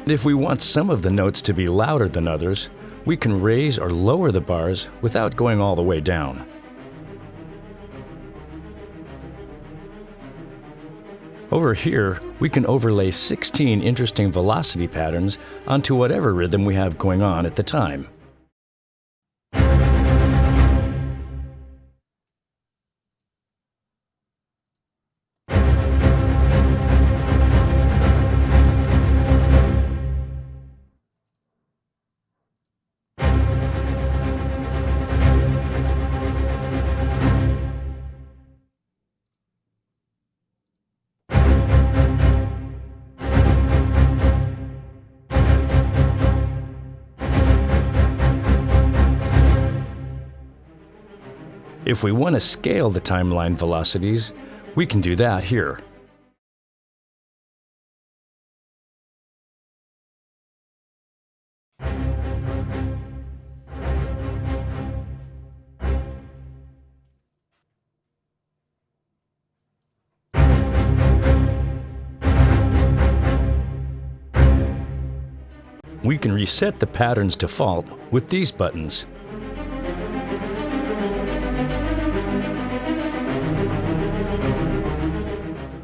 If we want some of the notes to be louder than others, we can raise or lower the bars without going all the way down. Over here, we can overlay 16 interesting velocity patterns onto whatever rhythm we have going on at the time. If we want to scale the timeline velocities, we can do that here. We can reset the pattern's default with these buttons.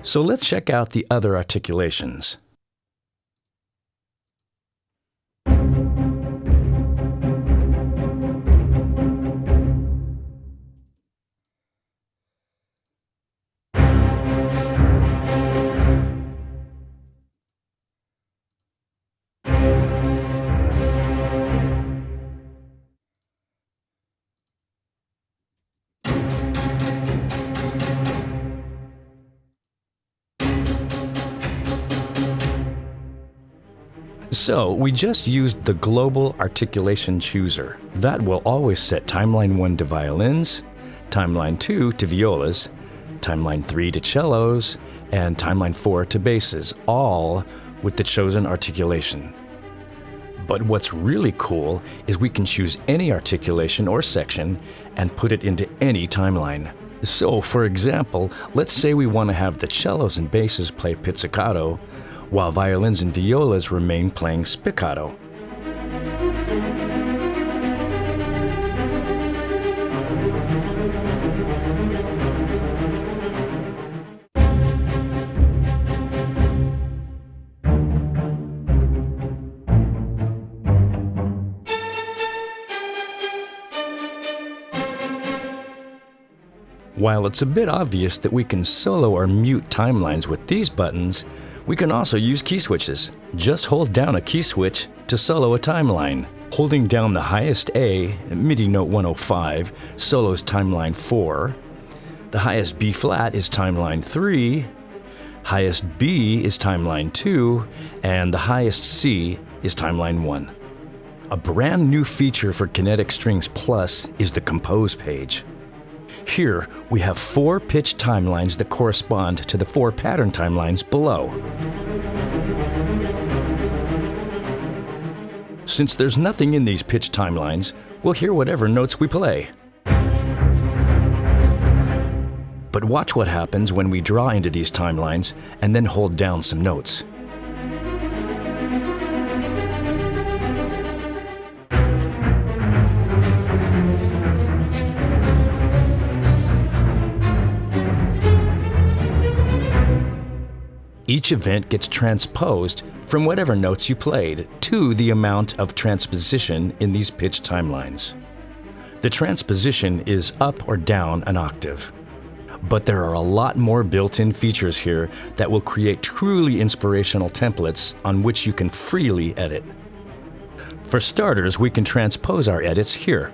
So let's check out the other articulations. So we just used the global articulation chooser. That will always set timeline 1 to violins, timeline 2 to violas, timeline 3 to cellos, and timeline 4 to basses, all with the chosen articulation. But what's really cool is we can choose any articulation or section and put it into any timeline. So for example, let's say we want to have the cellos and basses play pizzicato, while violins and violas remain playing spiccato. While it's a bit obvious that we can solo or mute timelines with these buttons, we can also use key switches. Just hold down a key switch to solo a timeline. Holding down the highest A, MIDI note 105, solos timeline 4. The highest B flat is timeline 3. Highest B is timeline 2. And the highest C is timeline 1. A brand new feature for Kinetic Strings Plus is the Compose page. Here, we have 4 pitch timelines that correspond to the 4 pattern timelines below. Since there's nothing in these pitch timelines, we'll hear whatever notes we play. But watch what happens when we draw into these timelines and then hold down some notes. Each event gets transposed from whatever notes you played to the amount of transposition in these pitch timelines. The transposition is up or down an octave. But there are a lot more built-in features here that will create truly inspirational templates on which you can freely edit. For starters, we can transpose our edits here.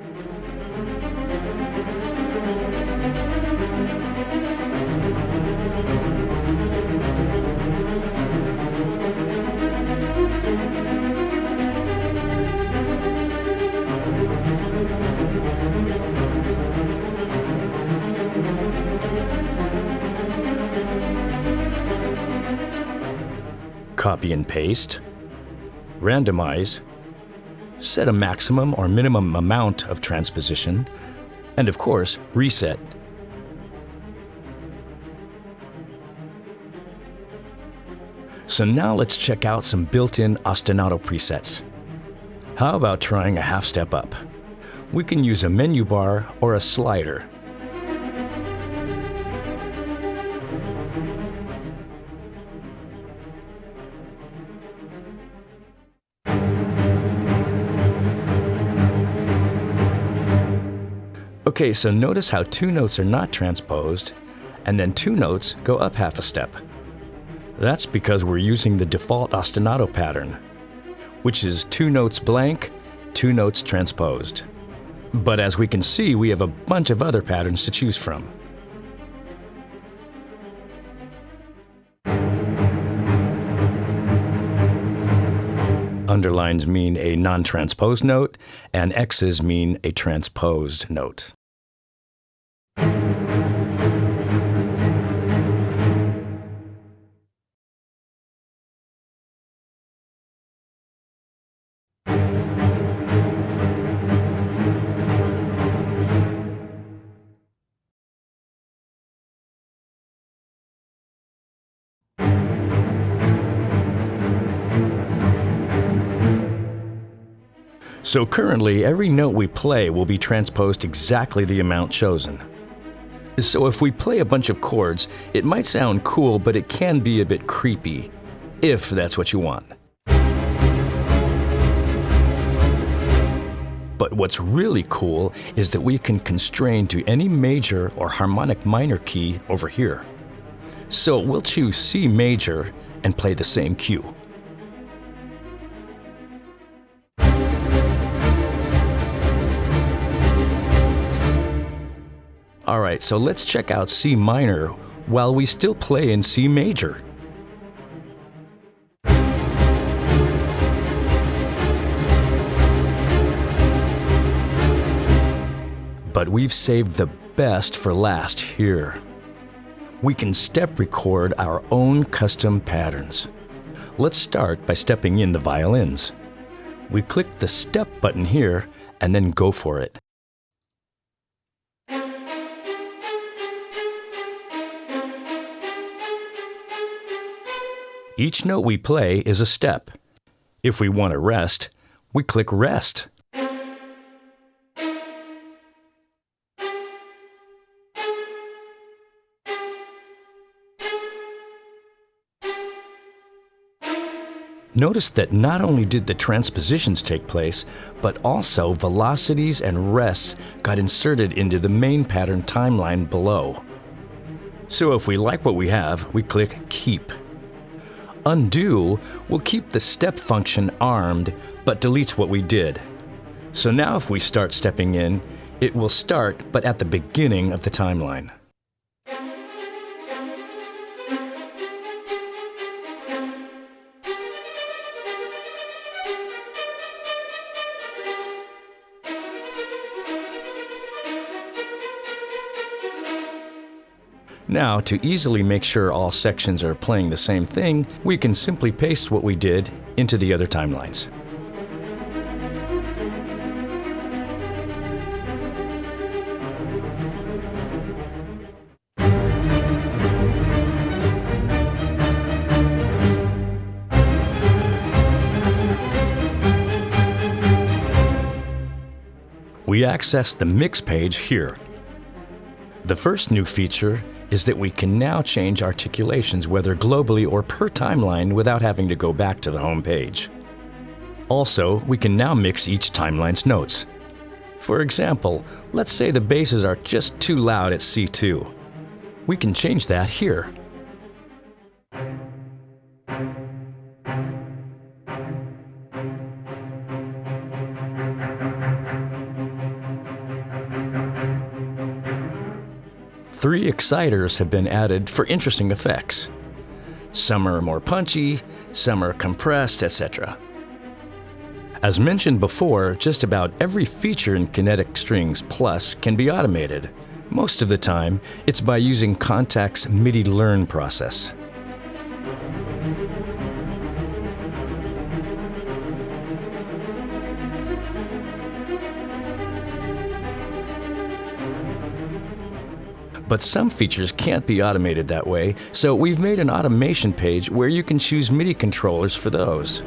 Copy and paste, randomize, set a maximum or minimum amount of transposition, and of course, reset. So now let's check out some built-in Ostinato presets. How about trying a half step up? We can use a menu bar or a slider. Okay, so notice how two notes are not transposed, and then two notes go up half a step. That's because we're using the default ostinato pattern, which is two notes blank, two notes transposed. But as we can see, we have a bunch of other patterns to choose from. Underlines mean a non-transposed note, and X's mean a transposed note. So currently, every note we play will be transposed exactly the amount chosen. So if we play a bunch of chords, it might sound cool, but it can be a bit creepy, if that's what you want. But what's really cool is that we can constrain to any major or harmonic minor key over here. So we'll choose C major and play the same cue. Alright, so let's check out C minor while we still play in C major. But we've saved the best for last here. We can step record our own custom patterns. Let's start by stepping in the violins. We click the step button here and then go for it. Each note we play is a step. If we want to rest, we click rest. Notice that not only did the transpositions take place, but also velocities and rests got inserted into the main pattern timeline below. So if we like what we have, we click Keep. Undo will keep the step function armed, but deletes what we did. So now if we start stepping in, it will start, but at the beginning of the timeline. Now, to easily make sure all sections are playing the same thing, we can simply paste what we did into the other timelines. We access the mix page here. The first new feature is that we can now change articulations whether globally or per timeline without having to go back to the home page. Also, we can now mix each timeline's notes. For example, let's say the basses are just too loud at C2. We can change that here. Three exciters have been added for interesting effects. Some are more punchy, some are compressed, etc. As mentioned before, just about every feature in Kinetic Strings Plus can be automated. Most of the time, it's by using Kontact's MIDI learn process. But some features can't be automated that way, so we've made an automation page where you can choose MIDI controllers for those.